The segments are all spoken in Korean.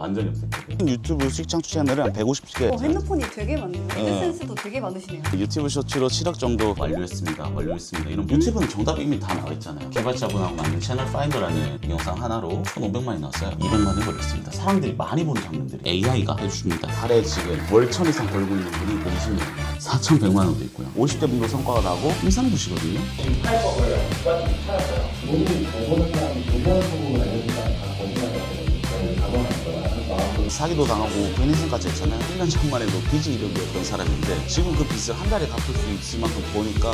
완전히 없앴거든요. 유튜브 수익 창출 채널은 한 150개. 핸드폰이 되게 많네요. 애드센스도 되게 많으시네요. 유튜브 쇼츠로 7억 정도 완료했습니다. 이런 유튜브는 정답 이미 다 나와 있잖아요. 개발자분하고 만든 채널 파인더라는 영상 하나로 1,500만이 나왔어요. 200만이 벌렸습니다. 사람들이 많이 보는 장면들이 AI가 해줍니다. 달에 지금 월 1,000 이상 벌고 있는 분이 50명, 4,100만 원도 있고요. 50대 분도 성과가 나고 임상부시거든요. 지금 팔 법을 누가 좀 찾았어요. 모든 보는 사람이 조건 소금을 알려준다는 다 거짓말이었거든요. 가방할 거라는 마음으로 사기도 당하고 개인생까지 했잖아요. 1년 전만 해도 빚이 1억이었던 사람인데 지금 그 빚을 한 달에 갚을 수 있을 만큼 보니까.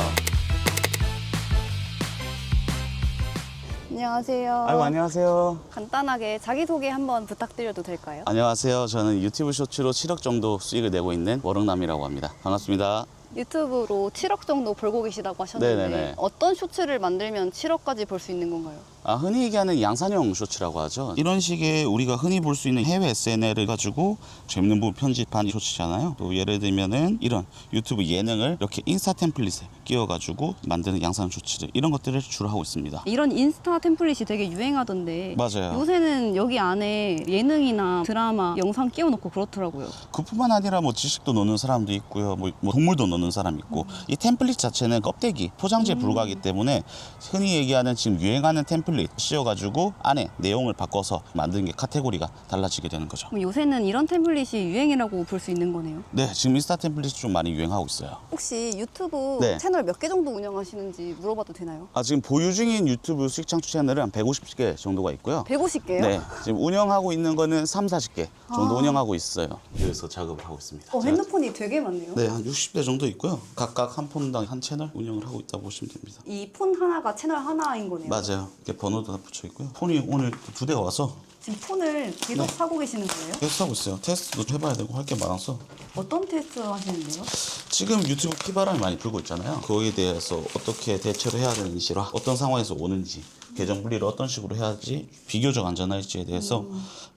안녕하세요. 아이고, 안녕하세요. 간단하게 자기소개 한번 부탁드려도 될까요? 안녕하세요. 저는 유튜브 쇼츠로 7억 정도 수익을 내고 있는 워럭남이라고 합니다. 반갑습니다. 유튜브로 7억 정도 벌고 계시다고 하셨는데 네네네. 어떤 쇼츠를 만들면 7억까지 벌 수 있는 건가요? 흔히 얘기하는 양산형 쇼츠라고 하죠. 이런 식의 우리가 흔히 볼 수 있는 해외 SNL을 가지고 재밌는 부분 편집한 쇼츠잖아요. 또 예를 들면은 이런 유튜브 예능을 이렇게 인스타 템플릿에 끼워가지고 만드는 양산형 쇼츠들, 이런 것들을 주로 하고 있습니다. 이런 인스타 템플릿이 되게 유행하던데 맞아요. 요새는 여기 안에 예능이나 드라마, 영상 끼워놓고 그렇더라고요. 그뿐만 아니라 뭐 지식도 넣는 사람도 있고요, 뭐 동물도 넣는 사람 있고, 이 템플릿 자체는 껍데기, 포장지에 불과하기 때문에 흔히 얘기하는 지금 유행하는 템플릿 씌워가지고 안에 내용을 바꿔서 만든 게 카테고리가 달라지게 되는 거죠. 그럼 요새는 이런 템플릿이 유행이라고 볼 수 있는 거네요. 네, 지금 인스타 템플릿이 좀 많이 유행하고 있어요. 혹시 유튜브 네. 채널 몇 개 정도 운영하시는지 물어봐도 되나요? 지금 보유 중인 유튜브 수익 창출 채널은 한 150개 정도가 있고요. 150개요? 네, 지금 운영하고 있는 거는 30, 40개 정도 운영하고 있어요. 그래서 작업을 하고 있습니다. 핸드폰이 되게 많네요. 네, 한 60대 정도 있고요. 각각 한 폰당 한 채널 운영을 하고 있다고 보시면 됩니다. 이 폰 하나가 채널 하나인 거네요. 맞아요. 이렇게 번호도 다 붙여 있고요. 폰이 오늘 2대가 와서 지금 폰을 계속 사고 계시는 거예요? 계속 하고 있어요. 테스트도 해봐야 되고 할 게 많아서. 어떤 테스트 하시는데요? 지금 유튜브 피바람이 많이 불고 있잖아요. 거기에 대해서 어떻게 대처를 해야 되는지랑 어떤 상황에서 오는지, 계정 분리를 어떤 식으로 해야지 비교적 안전할지에 대해서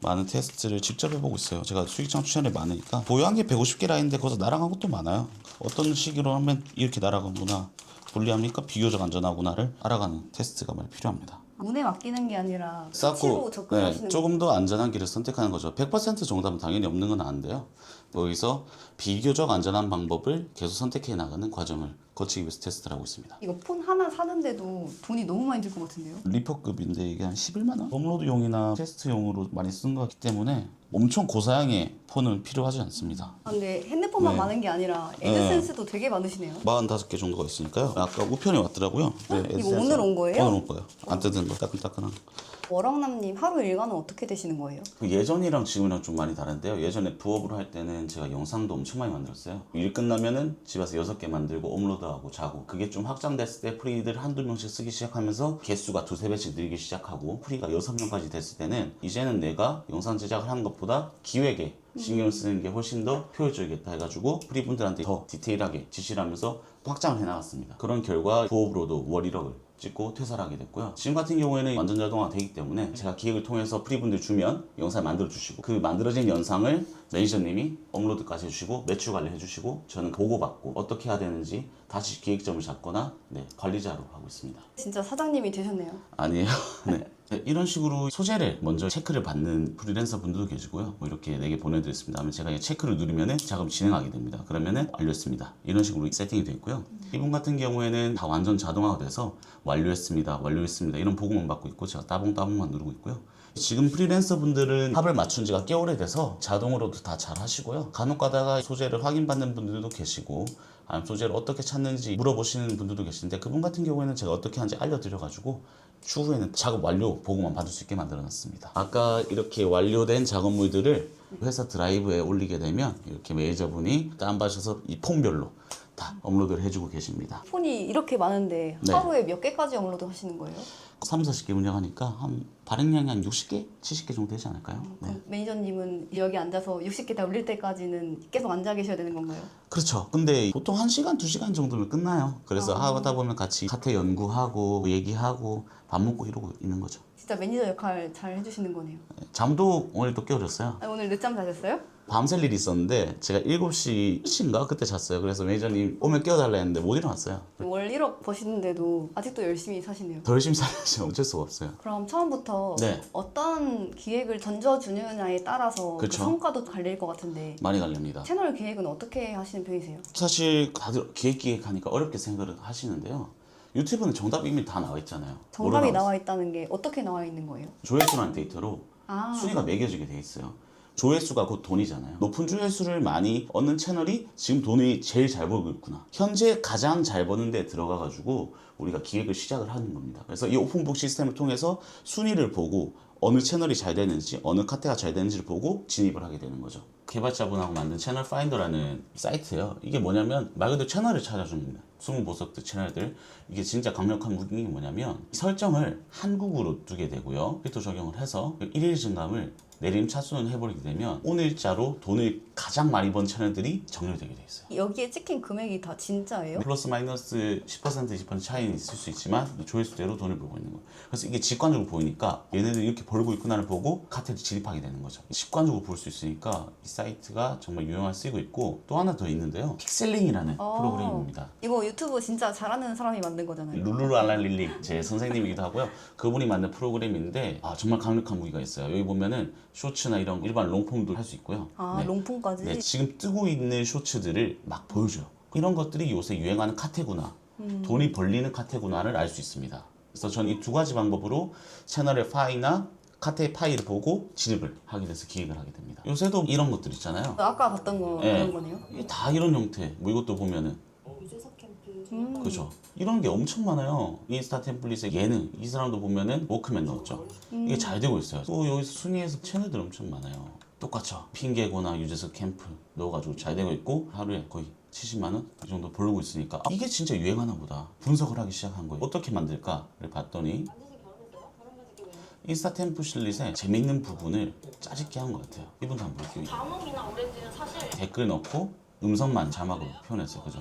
많은 테스트를 직접 해보고 있어요. 제가 수익 창출 채널이 많으니까 보유한 게 150개라 했는데 거기서 날아간 것도 많아요. 어떤 시기로 하면 이렇게 날아가구나, 불리합니까? 비교적 안전하구나를 알아가는 테스트가 많이 필요합니다. 운에 맡기는 게 아니라 쌓고 수치로 접근하시는 조금 더 안전한 길을 선택하는 거죠. 100% 정답은 당연히 없는 건 아는데요. 여기서 비교적 안전한 방법을 계속 선택해 나가는 과정을 거치기 위해서 테스트를 하고 있습니다. 이거 폰 하나 사는데도 돈이 너무 많이 들 것 같은데요? 리퍼급인데 이게 한 11만 원? 업로드용이나 테스트용으로 많이 쓰는 것 같기 때문에 엄청 고사양의 폰은 필요하지 않습니다. 근데 핸드폰만 네. 많은 게 아니라 애드센스도 되게 많으시네요. 45개 정도가 있으니까요. 아까 우편이 왔더라고요. 네, 이거 애드센스. 오늘 온 거예요? 오늘 온 거예요. 안 뜯은 거, 따끈따끈한 거. 워럭남님 하루 일과는 어떻게 되시는 거예요? 예전이랑 지금이랑 좀 많이 다른데요. 예전에 부업으로 할 때는 제가 영상도 엄청 많이 만들었어요. 일 끝나면은 집에서 6개 만들고 업로드하고 자고, 그게 좀 확장됐을 때 프리들 한두 명씩 쓰기 시작하면서 개수가 2-3배씩 늘기 시작하고 프리가 6명까지 됐을 때는 이제는 내가 영상 제작을 하는 것보다 기획에 신경을 쓰는 게 훨씬 더 효율적이겠다 해가지고 프리분들한테 더 디테일하게 지시를 하면서 확장을 해나갔습니다. 그런 결과 부업으로도 월 1억을 찍고 퇴사를 하게 됐고요. 지금 같은 경우에는 완전 자동화 되기 때문에 제가 기획을 통해서 프리분들 주면 영상을 만들어 주시고, 그 만들어진 영상을 매니저님이 업로드까지 해주시고 매출 관리 해주시고, 저는 보고받고 어떻게 해야 되는지 다시 기획점을 잡거나 관리자로 하고 있습니다. 진짜 사장님이 되셨네요. 아니에요. 네. 이런 식으로 소재를 먼저 체크를 받는 프리랜서 분들도 계시고요. 뭐 이렇게 4개 보내드렸습니다 하면 제가 체크를 누르면은 작업 진행하게 됩니다. 그러면은 완료했습니다. 이런 식으로 세팅이 되어 있고요. 이분 같은 경우에는 다 완전 자동화가 돼서 완료했습니다, 완료했습니다 이런 보고만 받고 있고, 제가 따봉따봉만 누르고 있고요. 지금 프리랜서 분들은 합을 맞춘 지가 꽤 오래돼서 자동으로도 다 잘 하시고요. 간혹 가다가 소재를 확인받는 분들도 계시고, 아니면 소재를 어떻게 찾는지 물어보시는 분들도 계신데, 그분 같은 경우에는 제가 어떻게 하는지 알려드려가지고 추후에는 작업 완료 보고만 받을 수 있게 만들어놨습니다. 아까 이렇게 완료된 작업물들을 회사 드라이브에 올리게 되면 이렇게 매니저분이 다운받으셔서 이 폰별로 다 업로드를 해주고 계십니다. 폰이 이렇게 많은데 네. 하루에 몇 개까지 업로드 하시는 거예요? 30-40개 운영하니까 한 발행량이 한 60개? 70개 정도 되지 않을까요? 네. 그럼 매니저님은 여기 앉아서 60개 다 올릴 때까지는 계속 앉아 계셔야 되는 건가요? 그렇죠. 근데 보통 1시간, 2시간 정도면 끝나요. 그래서 하다 보면 같이 사태 연구하고 얘기하고 밥 먹고 이러고 있는 거죠. 진짜 매니저 역할 잘 해주시는 거네요. 잠도 오늘 또 깨워줬어요. 오늘 늦잠 자셨어요? 밤샐 일이 있었는데 제가 7시인가 그때 잤어요. 그래서 매니저님 오면 깨워달라 했는데 못 일어났어요. 월 1억 버시는데도 아직도 열심히 사시네요. 더 열심히 살아야죠. 그렇죠. 어쩔 수가 없어요. 그럼 처음부터 네. 어떤 기획을 던져주느냐에 따라서 그 그쵸. 성과도 갈릴 것 같은데 많이 갈립니다. 채널 기획은 어떻게 하시는 편이세요? 사실 다들 기획하니까 어렵게 생각을 하시는데요. 유튜브는 정답이 이미 다 나와 있잖아요. 정답이 뭐로 나와 있다는 게 어떻게 나와 있는 거예요? 조회수라는 데이터로 아, 순위가 매겨지게 돼 있어요. 조회수가 곧 돈이잖아요. 높은 조회수를 많이 얻는 채널이 지금 돈이 제일 잘 벌고 있구나. 현재 가장 잘 버는 데 들어가가지고 우리가 기획을 시작을 하는 겁니다. 그래서 이 오픈북 시스템을 통해서 순위를 보고 어느 채널이 잘 되는지 어느 카테가 잘 되는지를 보고 진입을 하게 되는 거죠. 개발자분하고 만든 채널 파인더라는 사이트예요. 이게 뭐냐면 말 그대로 채널을 찾아줍니다. 20보석들 채널들. 이게 진짜 강력한 무기가 뭐냐면 설정을 한국어로 두게 되고요. 필터 적용을 해서 일일 증감을 내림차순을 해버리게 되면 오늘자로 돈을 가장 많이 번 채널들이 정렬되게 돼 있어요. 여기에 찍힌 금액이 다 진짜예요? 플러스 마이너스 10% 20% 차이는 있을 수 있지만 이 조회수대로 돈을 벌고 있는 거예요. 그래서 이게 직관적으로 보이니까 얘네들이 이렇게 벌고 있구나를 보고 카테를 진입하게 되는 거죠. 직관적으로 볼 수 있으니까 이 사이트가 정말 유용하게 쓰이고 있고 또 하나 더 있는데요. 픽셀링이라는 프로그램입니다. 이거 유튜브 진짜 잘하는 사람이 만든 거잖아요. 룰루랄랄릴리 제 선생님이기도 하고요. 그분이 만든 프로그램인데 정말 강력한 무기가 있어요. 여기 보면은 쇼츠나 이런 일반 롱폼도 할 수 있고요. 아, 네. 롱폼까지? 네, 지금 뜨고 있는 쇼츠들을 막 보여줘요. 이런 것들이 요새 유행하는 카테구나, 돈이 벌리는 카테구나를 알 수 있습니다. 그래서 전 이 두 가지 방법으로 채널의 파이나 카테의 파이를 보고 진입을 하게 돼서 기획을 하게 됩니다. 요새도 이런 것들 있잖아요. 아까 봤던 거 네. 그런 거네요? 이게 다 이런 형태. 뭐 이것도 보면은 유재석 캠프 그죠. 이런 게 엄청 많아요. 인스타 템플릿의 예능 이 사람도 보면은 워크맨 넣었죠. 이게 잘 되고 있어요. 또 여기서 순위에서 채널들 엄청 많아요. 똑같죠. 핑계고나 유재석 캠프 넣어가지고 잘 되고 있고 하루에 거의 70만 원 이 정도 벌고 있으니까 이게 진짜 유행하나 보다. 분석을 하기 시작한 거예요. 어떻게 만들까를 봤더니 완전히 결혼했어요? 결혼 가지고 있는 인스타 템플릿의 재밌는 부분을 짜집게 한 것 같아요. 이분도 한번 볼게요. 자몽이나 오렌지는 사실 댓글 넣고 음성만 자막으로 표현했어요. 그죠?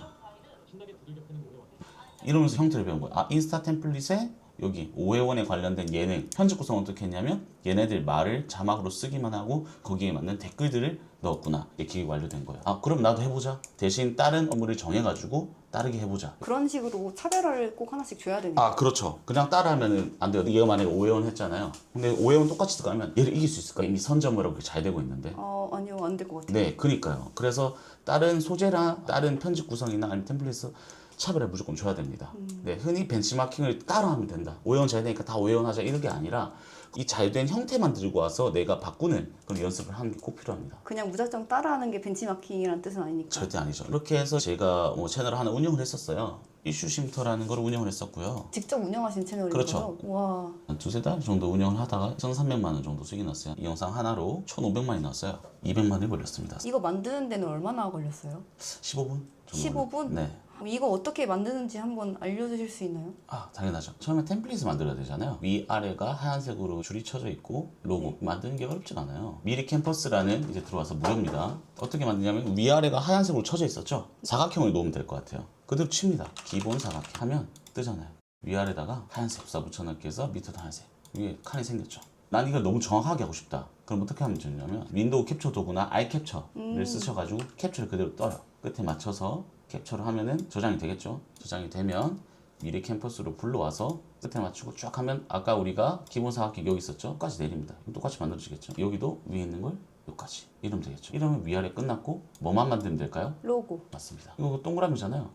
이러면서 형태를 배운 거예요. 인스타 템플릿에 여기 오해원에 관련된 예능 편집 구성 어떻게 했냐면 얘네들 말을 자막으로 쓰기만 하고 거기에 맞는 댓글들을 넣었구나. 이게 기획 완료된 거예요. 그럼 나도 해보자. 대신 다른 업무를 정해가지고 다르게 해보자. 그런 식으로 차별화를 꼭 하나씩 줘야 되니까. 그렇죠. 그냥 따라하면 안 돼요. 얘가 만약에 오해원 했잖아요. 근데 오해원 똑같이 들어가면 얘를 이길 수 있을까? 이미 선점을 하고 잘 되고 있는데. 아니요, 안 될 것 같아요. 네, 그니까요. 그래서 다른 소재나 다른 편집 구성이나 아니면 템플릿을 차별을 무조건 줘야 됩니다. 네, 흔히 벤치마킹을 따로 하면 된다. 오해원 잘 되니까 다 오해원 하자 이런 게 아니라 이 잘된 형태만 들고 와서 내가 바꾸는 그런 연습을 하는 게 꼭 필요합니다. 그냥 무작정 따라하는 게 벤치마킹이라는 뜻은 아니니까. 절대 아니죠. 이렇게 해서 제가 채널을 하나 운영을 했었어요. 이슈 쉼터라는 걸 운영을 했었고요. 직접 운영하신 채널인 그렇죠. 거죠? 와, 한 두세 달 정도 운영을 하다가 1,300만 원 정도 수익이 났어요. 이 영상 하나로 1,500만이 났어요. 200만 원이 벌렸습니다. 이거 만드는 데는 얼마나 걸렸어요? 15분? 15분? 네. 이거 어떻게 만드는지 한번 알려주실 수 있나요? 당연하죠. 처음에 템플릿을 만들어야 되잖아요. 위아래가 하얀색으로 줄이 쳐져 있고 로고 만드는 게 어렵진 않아요. 미리 캠퍼스라는 이제 들어와서 무료입니다. 어떻게 만드냐면 위아래가 하얀색으로 쳐져 있었죠. 사각형을 놓으면 될 것 같아요. 그대로 칩니다. 기본 사각형 하면 뜨잖아요. 위아래다가 하얀색 흡사 붙여넣기 해서 밑에도 하얀색 위에 칸이 생겼죠. 난 이걸 너무 정확하게 하고 싶다. 그럼 어떻게 하면 되냐면 윈도우 캡처 도구나 아이캡처를 쓰셔가지고 캡처를 그대로 떠요. 끝에 맞춰서 캡처를 하면은 저장이 되겠죠. 저장이 되면 미리 캠퍼스로 불러와서 끝에 맞추고 쫙 하면 아까 우리가 기본 사각형 여기 있었죠? 여기까지 내립니다. 똑같이 만들어지겠죠. 여기도 위에 있는 걸 여기까지 이러면 되겠죠. 이러면 위아래 끝났고 뭐만 만들면 될까요? 로고. 맞습니다. 이거 동그라미잖아요.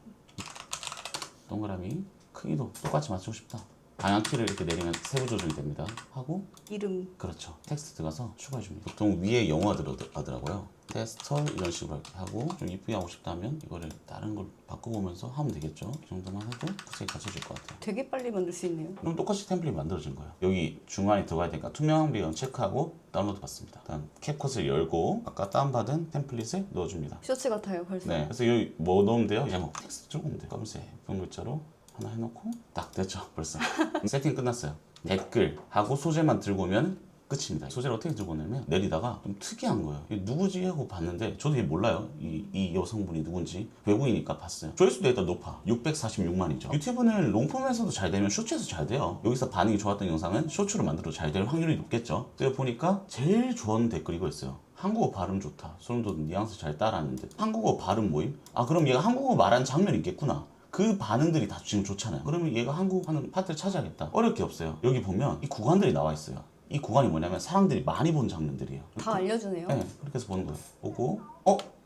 동그라미 크기도 똑같이 맞추고 싶다. 방향키를 이렇게 내리면 세부 조정이 됩니다. 하고 이름. 그렇죠. 텍스트 들어가서 추가해 줍니다. 보통 위에 영어가 들어가더라고요. 테스터 이런 식으로 이렇게 하고 좀 이쁘게 하고 싶다면 이거를 다른 걸 바꿔보면서 하면 되겠죠. 이 정도만 해도 구색이 갖춰질 것 같아요. 되게 빨리 만들 수 있네요. 그럼 똑같이 템플릿이 만들어진 거예요. 여기 중간에 들어가야 되니까 투명한 비용 체크하고 다운로드 받습니다. 다음 캡컷을 열고 아까 다운받은 템플릿을 넣어줍니다. 쇼츠 같아요, 벌써. 네. 그래서 여기 뭐 넣으면 돼요? 제목 텍스트 적으면 돼요. 검색 분 글자로 하나 해놓고 딱 됐죠. 벌써 세팅 끝났어요. 댓글 하고 소재만 들고 오면 끝입니다. 소재를 어떻게 들고 오냐면 내리다가 좀 특이한 거예요. 이게 누구지 하고 봤는데 저도 이게 몰라요. 이 여성분이 누군지. 외국이니까 봤어요. 조회수도 일단 높아. 646만이죠. 유튜브는 롱폼에서도 잘 되면 쇼츠에서 잘 돼요. 여기서 반응이 좋았던 영상은 쇼츠로 만들어도 잘 될 확률이 높겠죠. 그래서 보니까 제일 좋아하는 댓글이 이거였어요. 한국어 발음 좋다. 소름 돋는 뉘앙스 잘 따라하는데 한국어 발음 모임? 그럼 얘가 한국어 말하는 장면이 있겠구나. 그 반응들이 다 지금 좋잖아요. 그러면 얘가 한국 하는 파트를 찾아야겠다. 어려울 게 없어요. 여기 보면 이 구간들이 나와 있어요. 이 구간이 뭐냐면 사람들이 많이 본 장면들이에요. 다 알려주네요. 네, 그렇게 해서 보는 거예요. 보고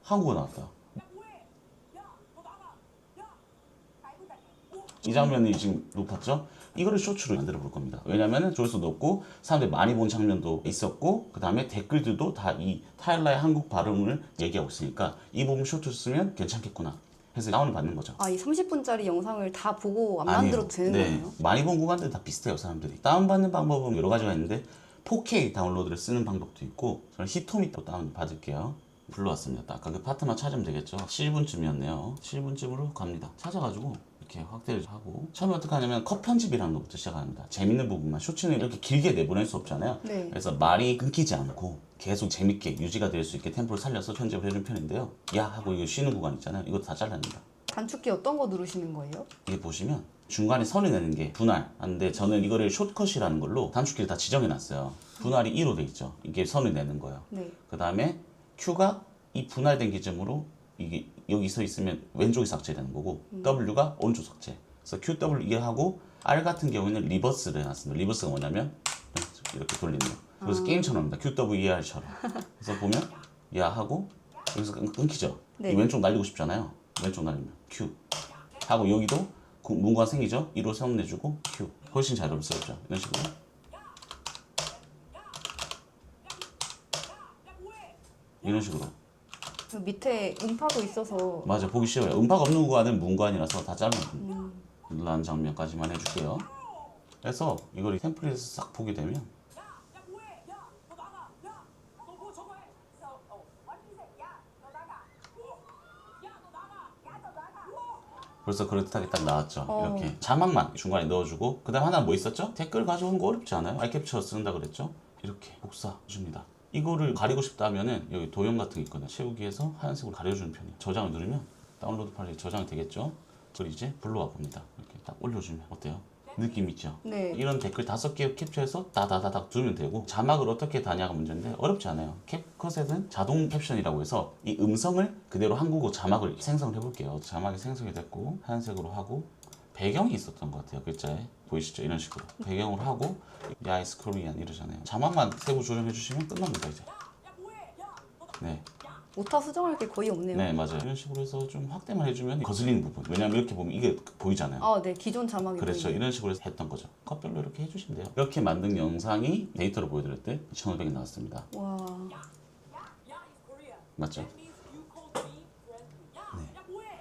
한국어 나왔다. 이 장면이 지금 높았죠? 이거를 쇼츠로 만들어 볼 겁니다. 왜냐면은 조회수 높고 사람들이 많이 본 장면도 있었고 그 다음에 댓글들도 다 이 타일라의 한국 발음을 얘기하고 있으니까 이 부분 쇼츠 쓰면 괜찮겠구나 해서 다운을 받는 거죠. 아, 이 30분짜리 영상을 다 보고 안 아니에요. 만들어도 되는 네. 거예요? 많이 본 구간들 다 비슷해요. 사람들이 다운받는 방법은 여러 가지가 있는데 4K 다운로드를 쓰는 방법도 있고 저는 히토미도 다운 받을게요. 불러왔습니다. 아까 그 파트만 찾으면 되겠죠. 7분쯤이었네요. 7분쯤으로 갑니다. 찾아가지고 이렇게 확대를 하고 처음에 어떻게 하냐면 컷 편집이라는 것부터 시작합니다. 재밌는 부분만 쇼츠는 이렇게 길게 내보낼 수 없잖아요. 네. 그래서 말이 끊기지 않고 계속 재밌게 유지가 될 수 있게 템포를 살려서 편집을 해준 편인데요. 야 하고 이거 쉬는 구간 있잖아요. 이거 다 잘라냅니다. 단축키 어떤 거 누르시는 거예요? 이게 보시면 중간에 선을 내는 게 분할. 근데 저는 이거를 숏컷이라는 걸로 단축키를 다 지정해 놨어요. 분할이 2로 돼 있죠. 이게 선을 내는 거예요. 네. 그 다음에 Q가 이 분할된 기점으로 이게 여기 서 있으면 왼쪽이 삭제되는 거고 W가 오른쪽 삭제. 그래서 QW 이게 하고 R 같은 경우에는 리버스를 해놨습니다. 리버스가 뭐냐면 이렇게 돌리는 거. 그래서 게임처럼입니다. QWER처럼. 그래서 보면 야 하고 여기서 끊기죠. 네. 이 왼쪽 날리고 싶잖아요. 왼쪽 날리면 Q 하고 여기도 문관 생기죠. 2로 선 내주고 Q. 훨씬 자연스럽죠. 이런 식으로. 이런 식으로. 그 밑에 음파도 있어서 맞아, 보기 쉬워요. 음파가 없는 구간은 문관이라서 다 잘라줍니다. 란 장면까지만 해줄게요. 그래서 이걸 템플릿에서 싹 보게 되면 벌써 그럴듯하게 딱 나왔죠. 이렇게 자막만 중간에 넣어주고 그 다음 하나 뭐 있었죠? 댓글 가져오는 거 어렵지 않아요? 아이캡처 쓴다 그랬죠? 이렇게 복사해줍니다. 이거를 가리고 싶다 하면은 여기 도형 같은 게 있거든요. 채우기에서 하얀색으로 가려주는 편이에요. 저장을 누르면 다운로드 파일이 저장이 되겠죠? 그리고 이제 불러와 봅니다. 이렇게 딱 올려주면 어때요? 느낌 있죠? 네. 이런 댓글 5개 캡처해서 다다다닥 두면 되고 자막을 어떻게 다냐가 문제인데 어렵지 않아요. 캡컷에는 자동 캡션이라고 해서 이 음성을 그대로 한국어 자막을 생성을 해볼게요. 자막이 생성이 됐고 하얀색으로 하고 배경이 있었던 것 같아요. 글자에 보이시죠? 이런 식으로 배경으로 하고 야이스 코리안 이러잖아요. 자막만 세부 조정해 주시면 끝납니다 이제. 네. 오타 수정할 게 거의 없네요. 네 맞아요. 이런 식으로 해서 좀 확대만 해주면 거슬리는 부분. 왜냐면 이렇게 보면 이게 보이잖아요. 아, 네. 기존 자막이 그렇죠. 보이네요. 이런 식으로 했던 거죠. 컷별로 이렇게 해주시면 돼요. 이렇게 만든 영상이 데이터로 보여드릴 때 2,500이 나왔습니다. 와. 맞죠?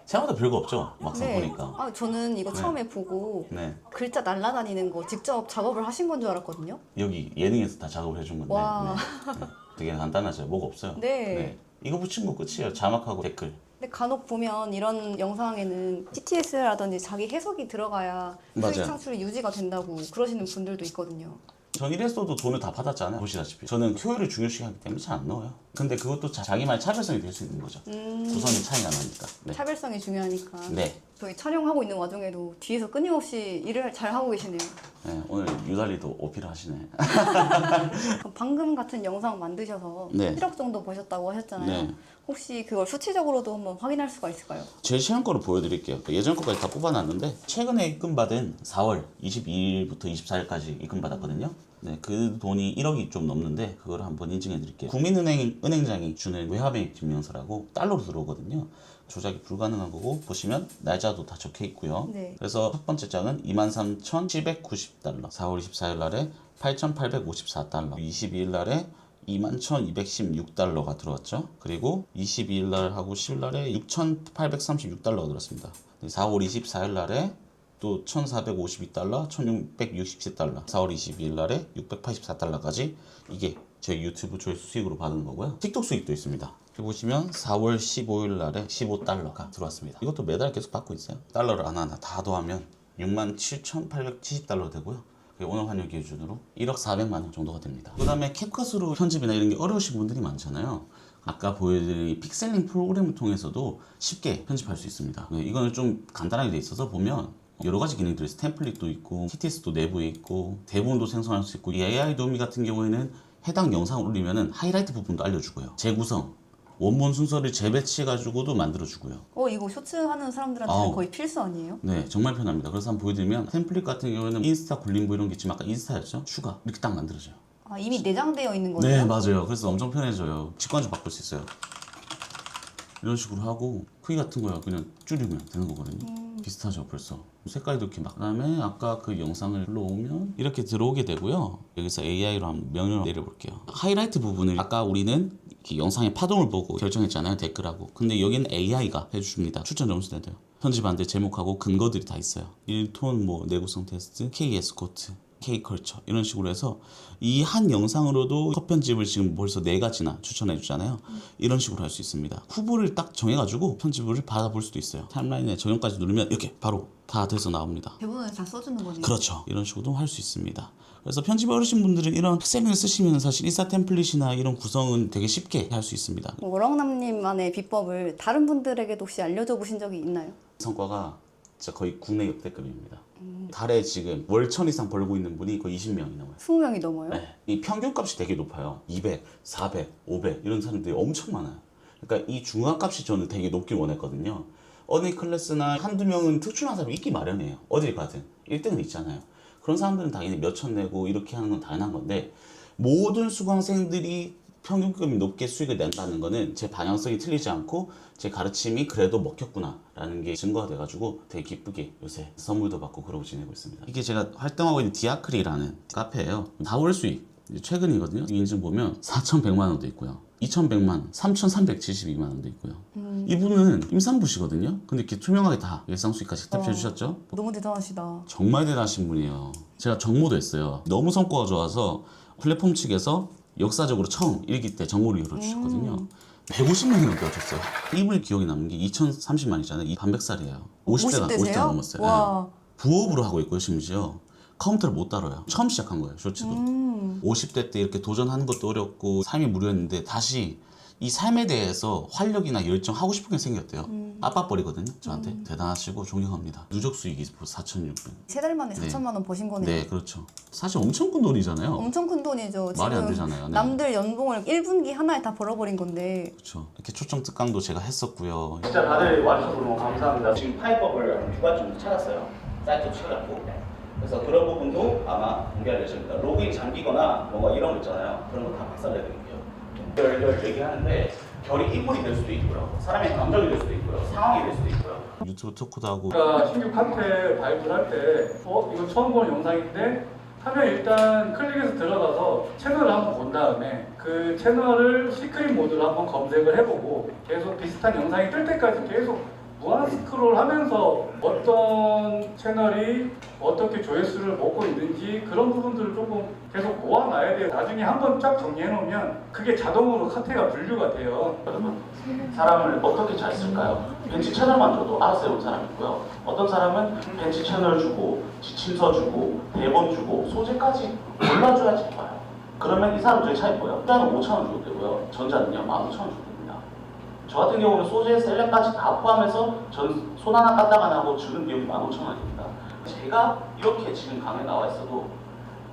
생각보다 별거 없죠? 막상 네. 보니까. 아, 저는 이거 처음에 보고 네. 글자 날라다니는 거 직접 작업을 하신 건 줄 알았거든요. 여기 예능에서 다 작업을 해준 건데. 와. 네. 되게 간단하죠. 뭐가 없어요. 네. 이거 붙인 거 끝이에요. 자막하고 댓글. 근데 간혹 보면 이런 영상에는 TTS라든지 자기 해석이 들어가야 수익 맞아요. 창출이 유지가 된다고 그러시는 분들도 있거든요. 전 이랬어도 돈을 다 받았잖아요. 보시다시피. 저는 효율을 중요시하기 때문에 잘 안 넣어요. 근데 그것도 자기만의 차별성이 될 수 있는 거죠. 구성의 차이가 나니까. 네. 차별성이 중요하니까. 네. 저희 촬영하고 있는 와중에도 뒤에서 끊임없이 일을 잘 하고 계시네요. 네. 오늘 유달리도 어필을 하시네. 그럼 방금 같은 영상 만드셔서 네. 1억 정도 버셨다고 하셨잖아요. 네. 혹시 그걸 수치적으로도 한번 확인할 수가 있을까요? 제 최근 거를 보여드릴게요. 예전 거까지 다 뽑아놨는데 최근에 입금받은 4월 22일부터 24일까지 입금받았거든요. 네, 그 돈이 1억이 좀 넘는데 그걸 한번 인증해드릴게요. 국민은행장이 주는 외화매입 증명서라고 달러로 들어오거든요. 조작이 불가능한 거고 보시면 날짜도 다 적혀 있고요. 네. 그래서 첫 번째 장은 23,790달러, 4월 24일 날에 8,854달러, 22일 날에 21,216달러가 들어왔죠. 그리고 22일 날하고 10일 날에 6,836달러가 들었습니다. 4월 24일 날에 또 1,452달러, 1,667달러, 4월 22일 날에 684달러까지 이게 저희 유튜브 조회수 수익으로 받은 거고요. 틱톡 수익도 있습니다. 여기 보시면 4월 15일 날에 15달러가 들어왔습니다. 이것도 매달 계속 받고 있어요. 달러를 하나하나 다 더하면 67,870달러 되고요. 오늘 환율 기준으로 1억 400만 원 정도가 됩니다. 그 다음에 캡컷으로 편집이나 이런 게 어려우신 분들이 많잖아요. 아까 보여드린 픽셀링 프로그램을 통해서도 쉽게 편집할 수 있습니다. 이거는 좀 간단하게 돼 있어서 보면 여러 가지 기능들이 있어요. 템플릿도 있고 TTS도 내부에 있고 대본도 생성할 수 있고 이 AI 도우미 같은 경우에는 해당 영상을 올리면은 하이라이트 부분도 알려주고요. 재구성, 원본 순서를 재배치해가지고도 만들어주고요. 이거 쇼츠 하는 사람들한테는 아우. 거의 필수 아니에요? 네, 정말 편합니다. 그래서 한번 보여드리면 템플릿 같은 경우에는 인스타 굴림 뭐 이런 게 있지만 아까 인스타였죠? 추가 이렇게 딱 만들어져요. 이미 내장되어 있는 거네요? 네, 맞아요. 그래서 엄청 편해져요. 직관적 바꿀 수 있어요. 이런 식으로 하고 크기 같은 거야 그냥 줄이면 되는 거거든요. 비슷하죠 벌써. 색깔도 이렇게 막. 그다음에 아까 그 영상을 불러오면 이렇게 들어오게 되고요. 여기서 AI로 한번 명령을 내려볼게요. 하이라이트 부분을 아까 우리는 이렇게 영상의 파동을 보고 결정했잖아요. 댓글하고. 근데 여기는 AI가 해줍니다. 추천 점수 내도요. 편집하는데 제목하고 근거들이 다 있어요. 1톤 뭐 내구성 테스트, K 에스코트, K컬처 이런 식으로 해서 이 한 영상으로도 컷 편집을 지금 벌써 4가지나 추천해 주잖아요. 이런 식으로 할 수 있습니다. 후보를 딱 정해가지고 편집을 받아볼 수도 있어요. 타임라인에 적용까지 누르면 이렇게 바로 다 돼서 나옵니다. 대본을 다 써주는 거네요. 그렇죠. 이런 식으로도 할 수 있습니다. 그래서 편집이 어려우신 분들은 이런 엑셀을 쓰시면 사실 인스타 템플릿이나 이런 구성은 되게 쉽게 할 수 있습니다. 워럭남님만의 비법을 다른 분들에게도 혹시 알려줘 보신 적이 있나요? 성과가 진짜 거의 국내 역대급입니다. 달에 지금 월 1000 이상 벌고 있는 분이 거의 20명이 넘어요. 20명이 넘어요? 네. 이 평균값이 되게 높아요. 200, 400, 500 이런 사람들이 엄청 많아요. 그러니까 이 중간값이 저는 되게 높길 원했거든요. 어느 클래스나 한두 명은 특출난 사람이 있기 마련이에요. 어딜 가든 1등은 있잖아요. 그런 사람들은 당연히 몇천 내고 이렇게 하는 건 당연한 건데 모든 수강생들이 평균급이 높게 수익을 낸다는 거는 제 방향성이 틀리지 않고 제 가르침이 그래도 먹혔구나 라는 게 증거가 돼가지고 되게 기쁘게 요새 선물도 받고 그러고 지내고 있습니다. 이게 제가 활동하고 있는 디아크리라는 카페예요. 4월 수익 최근이거든요. 인증 보면 4,100만 원도 있고요. 2,100만 원, 3,372만 원도 있고요. 이분은 임산부시거든요. 근데 이렇게 투명하게 다 예상 수익까지 탑재해 주셨죠. 너무 대단하시다. 정말 대단하신 분이에요. 제가 정모도 했어요. 너무 성과가 좋아서 플랫폼 측에서 역사적으로 처음 1기 때 정모를 열어주셨거든요. 150명이 넘게 오셨어요. 이분이 기억에 남는 게 2030만이잖아요. 이 반백살이에요. 50대가 넘었어요. 와. 네. 부업으로 하고 있고요, 심지어. 카운터를 못 다뤄요. 처음 시작한 거예요, 쇼츠도. 50대 때 이렇게 도전하는 것도 어렵고 삶이 무료였는데 다시 이 삶에 대해서 활력이나 열정 하고 싶은 게 생겼대요. 아빠뻘이거든요, 저한테. 대단하시고 존경합니다. 누적 수익이 4,600. 3달 만에 네. 4천만 원 버신 거네요. 네, 그렇죠. 사실 엄청 큰 돈이잖아요. 엄청 큰 돈이죠. 말이 안 지금 되잖아요. 네. 남들 연봉을 1분기 하나에 다 벌어버린 건데. 그렇죠. 이렇게 초청 특강도 제가 했었고요. 진짜 다들 와주셔서 너무 감사합니다. 지금 파이법을 한 2번 정도 찾았어요. 사이트 치우라고. 그래서 그런 부분도 아마 공개할 예정입니다. 로그인 잠기거나 뭔가 이런 거 있잖아요. 그런 거 다 박살내드릴게요. 별 얘기하는데 별이 인물이 될 수도 있고요. 사람의 감정이 될 수도 있고요. 상황이 될 수도 있고요. 유튜브 토크도 하고 제가 신규 카페 가입을 할 때 이거 처음 보는 영상인데 하면 일단 클릭해서 들어가서 채널을 한번 본 다음에 그 채널을 시크릿 모드로 한번 검색을 해보고 계속 비슷한 영상이 뜰 때까지 계속 무한 스크롤 하면서 어떤 채널이 어떻게 조회수를 먹고 있는지 그런 부분들을 조금 계속 모아놔야 돼요. 나중에 한번 쫙 정리해놓으면 그게 자동으로 카테가 분류가 돼요. 여러분, 사람을 어떻게 잘 쓸까요? 벤치 채널만 줘도 알아서 해온 사람이 있고요. 어떤 사람은 벤치 채널 주고, 지침서 주고, 대본 주고, 소재까지 골라줘야지 봐요. 그러면 이 사람 중에 차이 뭐예요? 전자는 5,000원 줘도 되고요. 전자는요, 15,000원 줘도 됩니다. 저 같은 경우는 소재, 셀렉까지 다 포함해서 전 손 하나 까딱 안 하고 주는 비용이 15,000원입니다. 제가 이렇게 지금 강에 나와 있어도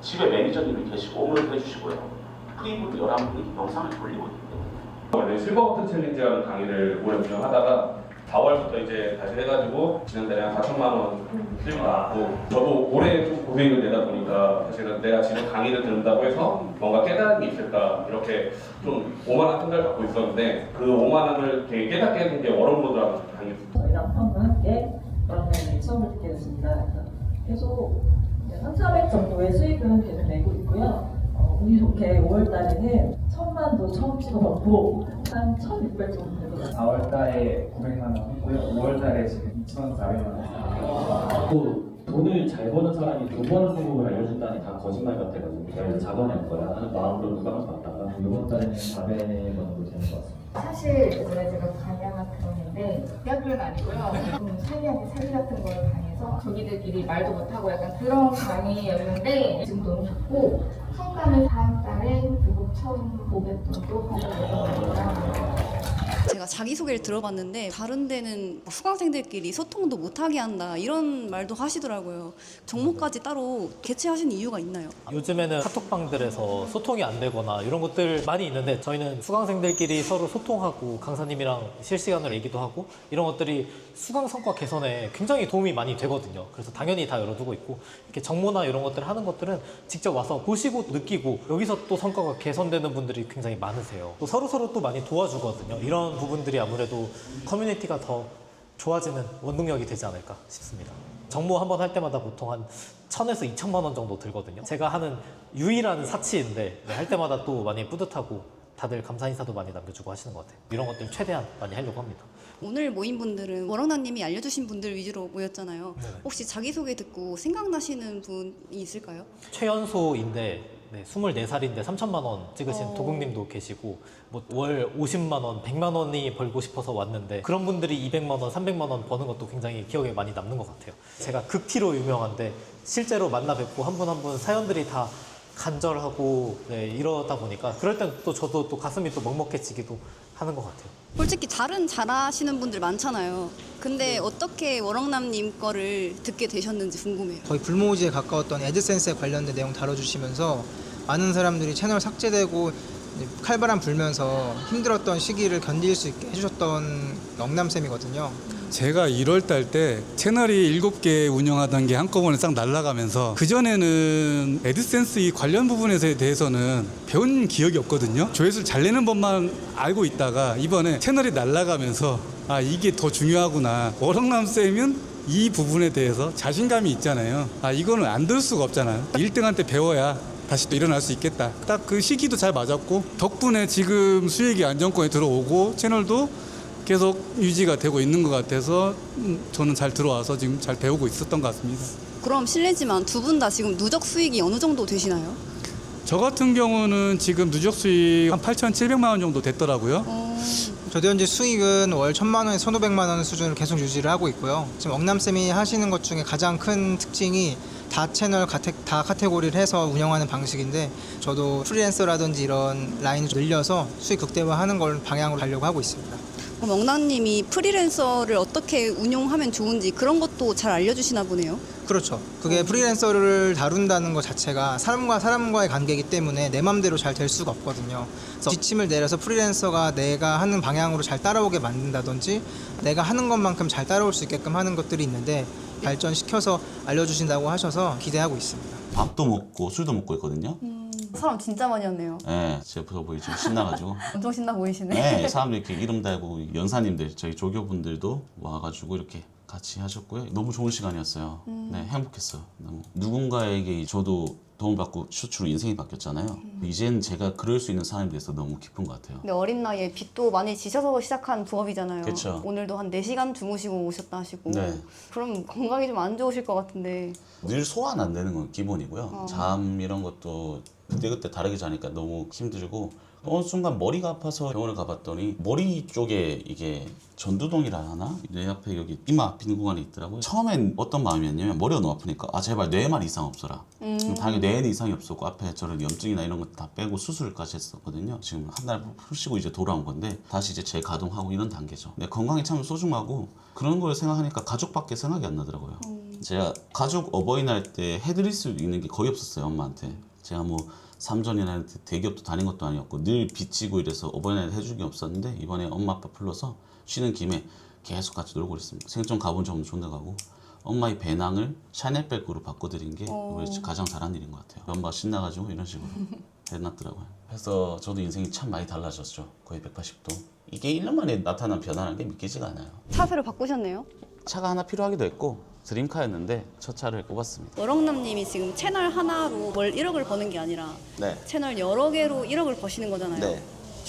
집에 매니저님이 계시고 오므려 해주시고요. 프리뷰 11분이 영상을 돌리고 있기 때문에 원래 실버 버튼 챌린지라는 강의를 올해 운영하다가 4월부터 이제 다시 해가지고 지난달에 한 4천만 원 수익 나왔고 저도 올해 좀 고생을 내다 보니까 사실은 내가 지금 강의를 듣는다고 해서 뭔가 깨달음이 있을까 이렇게 좀 오만한 생각을 갖고 있었는데 그 오만함을 되게 깨닫게 해준 게 워런모드라는 강의였습니다. 저희 남편과 함께 그런 수업을 듣게 됐습니다. 그래서 계속 3,400 정도의 수익은 계속 내고 있고요. 운이 좋게 5월 달에는 1,000만도 처음 찍어봤고 한 1,600 정도 되고 4월 달에 900만 원 했고요. 5월 달에 지금 2,400만 원. 또 돈을 잘 버는 사람이 돈 버는 방법을 알려준다니 다 거짓말 같아가지고 내가 잡아낼 거야 하는 마음으로 누가 봤다가 이번 달에는 400만 원도 되는 것 같습니다. 사실 예전에 제가 강의를 들었는데 대학교는 아니고요. 사이하게 사기 같은 걸 강의해서 저기들끼리 말도 못하고 약간 그런 강의였는데 지금 너무 좋고 성과는 다음 달에 6,500 정도 받을 예정입니다. 제가 자기소개를 들어봤는데 다른 데는 수강생들끼리 소통도 못하게 한다 이런 말도 하시더라고요. 정모까지 따로 개최하신 이유가 있나요? 요즘에는 카톡방들에서 소통이 안 되거나 이런 것들 많이 있는데 저희는 수강생들끼리 서로 소통하고 강사님이랑 실시간으로 얘기도 하고 이런 것들이 수강 성과 개선에 굉장히 도움이 많이 되거든요. 그래서 당연히 다 열어두고 있고 이렇게 정모나 이런 것들 하는 것들은 직접 와서 보시고 느끼고 여기서 또 성과가 개선되는 분들이 굉장히 많으세요. 또 서로서로 또 많이 도와주거든요. 이런 부분들이 아무래도 커뮤니티가 더 좋아지는 원동력이 되지 않을까 싶습니다. 정모 한번 할 때마다 보통 한 1,000에서 2,000만 원 정도 들거든요. 제가 하는 유일한 사치인데 할 때마다 또 많이 뿌듯하고 다들 감사 인사도 많이 남겨주고 하시는 것 같아요. 이런 것들 최대한 많이 하려고 합니다. 오늘 모인 분들은 워럭나님이 알려주신 분들 위주로 모였잖아요. 네네. 혹시 자기소개 듣고 생각나시는 분이 있을까요? 최연소인데 24살인데 3천만 원 찍으신 도국님도 계시고 뭐 월 50만 원, 100만 원이 벌고 싶어서 왔는데 그런 분들이 200만 원, 300만 원 버는 것도 굉장히 기억에 많이 남는 것 같아요. 제가 극티로 유명한데 실제로 만나 뵙고 한 분 한 분 사연들이 다 간절하고 이러다 보니까 그럴 땐 또 저도 또 가슴이 또 먹먹해지기도 하는 것 같아요. 솔직히 잘하시는 분들 많잖아요. 근데 어떻게 워럭남님 거를 듣게 되셨는지 궁금해요. 거의 불모지에 가까웠던 애드센스에 관련된 내용 다뤄주시면서 많은 사람들이 채널 삭제되고 칼바람 불면서 힘들었던 시기를 견딜 수 있게 해주셨던 영남쌤이거든요. 제가 1월달 때 채널이 7개 운영하던 게 한꺼번에 싹 날아가면서 그전에는 애드센스 이 관련 부분에 대해서는 배운 기억이 없거든요. 조회수를 잘 내는 법만 알고 있다가 이번에 채널이 날아가면서 아 이게 더 중요하구나. 워럭남 쌤은 이 부분에 대해서 자신감이 있잖아요. 아 이거는 안 들 수가 없잖아요. 1등한테 배워야 다시 또 일어날 수 있겠다. 딱 그 시기도 잘 맞았고 덕분에 지금 수익이 안정권에 들어오고 채널도 계속 유지가 되고 있는 것 같아서 저는 잘 들어와서 지금 잘 배우고 있었던 것 같습니다. 그럼 실례지만 두 분 다 지금 누적 수익이 어느 정도 되시나요? 저 같은 경우는 지금 누적 수익 한 8,700만 원 정도 됐더라고요. 저도 현재 수익은 월 1,000만 원에서 1,500만 원 수준을 계속 유지를 하고 있고요. 지금 억남쌤이 하시는 것 중에 가장 큰 특징이 다 채널 다 카테고리를 해서 운영하는 방식인데 저도 프리랜서라든지 이런 라인을 늘려서 수익 극대화하는 걸 방향으로 가려고 하고 있습니다. 그럼 억남님이 프리랜서를 어떻게 운용하면 좋은지 그런 것도 잘 알려주시나 보네요. 그렇죠. 그게 프리랜서를 다룬다는 것 자체가 사람과 사람과의 관계이기 때문에 내 맘대로 잘 될 수가 없거든요. 그래서 지침을 내려서 프리랜서가 내가 하는 방향으로 잘 따라오게 만든다든지 내가 하는 것만큼 잘 따라올 수 있게끔 하는 것들이 있는데 발전시켜서 알려주신다고 하셔서 기대하고 있습니다. 밥도 먹고 술도 먹고 있거든요. 사람 진짜 많이 왔네요. 네, 제 보이 지금 신나가지고. 엄청 신나 보이시네. 네, 사람들이 이렇게 이름 달고 연사님들, 저희 조교분들도 와가지고 이렇게 같이 하셨고요. 너무 좋은 시간이었어요. 네, 행복했어요. 너무. 누군가에게 저도 도움을 받고 슈츠로 인생이 바뀌었잖아요. 이젠 제가 그럴 수 있는 사람이 돼서 너무 기쁜 것 같아요. 근데 어린 나이에 빚도 많이 지셔서 시작한 부업이잖아요. 그쵸. 오늘도 한 4시간 주무시고 오셨다 하시고. 네. 그럼 건강이 좀 안 좋으실 것 같은데. 늘 소화는 안 되는 건 기본이고요. 잠 이런 것도 그때그때 다르게 자니까 너무 힘들고 어느 순간 머리가 아파서 병원을 가봤더니 머리 쪽에 이게 전두동이라 하나? 뇌 앞에 여기 이마 아픈 구간이 있더라고요. 처음엔 어떤 마음이었냐면 머리가 너무 아프니까 아 제발 뇌에만 이상 없어라. 당연히 뇌에는 이상이 없었고 앞에 저런 염증이나 이런 거 다 빼고 수술까지 했었거든요. 지금 한 달 푸시고 이제 돌아온 건데 다시 이제 재가동하고 이런 단계죠. 근데 건강이 참 소중하고 그런 걸 생각하니까 가족밖에 생각이 안 나더라고요. 제가 가족 어버이날 때 해드릴 수 있는 게 거의 없었어요. 엄마한테. 제가 뭐 삼전이나 대기업도 다닌 것도 아니었고 늘 빚지고 이래서 어버이날 해준 게 없었는데 이번에 엄마 아빠 불러서 쉬는 김에 계속 같이 놀고 그랬습니다. 생전 가본 적 없는 좋은 데 가고 엄마의 배낭을 샤넬백으로 바꿔드린 게 가장 잘한 일인 것 같아요. 엄마가 신나가지고 이런 식으로 해놨더라고요. 그래서 저도 인생이 참 많이 달라졌죠. 거의 180도. 이게 1년 만에 나타난 변화라는 게 믿기지가 않아요. 차표를 바꾸셨네요. 차가 하나 필요하기도 했고 드림카였는데 첫 차를 꼽았습니다. 워럭남님이 지금 채널 하나로 월 1억을 버는 게 아니라 네. 채널 여러 개로 1억을 버시는 거잖아요. 네.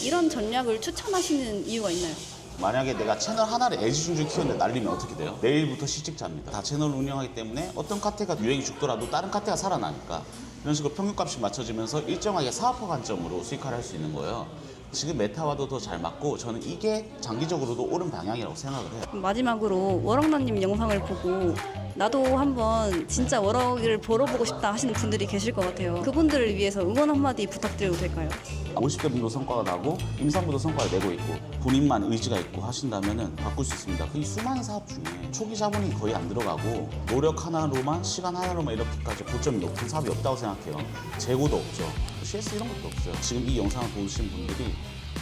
이런 전략을 추천하시는 이유가 있나요? 만약에 내가 채널 하나를 애지중지 키웠는데 날리면 어떻게 돼요? 내일부터 시집잡니다. 다 채널을 운영하기 때문에 어떤 카테가 유행이 죽더라도 다른 카테가 살아나니까 이런 식으로 평균값이 맞춰지면서 일정하게 사업화 관점으로 수익화를 할 수 있는 거예요. 지금 메타와도 더 잘 맞고 저는 이게 장기적으로도 옳은 방향이라고 생각을 해요. 마지막으로 워럭남님 영상을 보고 나도 한번 진짜 워럭을 벌어보고 싶다 하시는 분들이 계실 것 같아요. 그분들을 위해서 응원 한마디 부탁드려도 될까요? 50대 분도 성과가 나고 임산부도 성과를 내고 있고 본인만 의지가 있고 하신다면 바꿀 수 있습니다. 이 수많은 사업 중에 초기 자본이 거의 안 들어가고 노력 하나로만 시간 하나로만 이렇게까지 고점이 높은 사업이 없다고 생각해요. 재고도 없죠. CS 이런 것도 없어요. 지금 이 영상을 보시는 분들이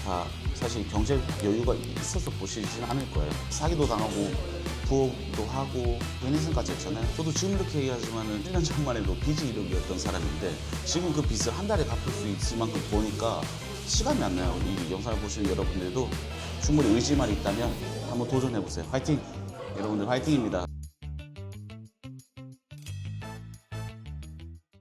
다 사실 경제 여유가 있어서 보시진 않을 거예요. 사기도 당하고 부업도 하고 베네슨까지 했잖아요. 저도 지금 이렇게 얘기하지만 1년 전만 해도 빚이 1억이었던 사람인데 지금 그 빚을 한 달에 갚을 수 있을 만큼 보니까 시간이 안 나요. 이 영상을 보시는 여러분들도 충분히 의지만 있다면 한번 도전해보세요. 화이팅! 여러분들 화이팅입니다.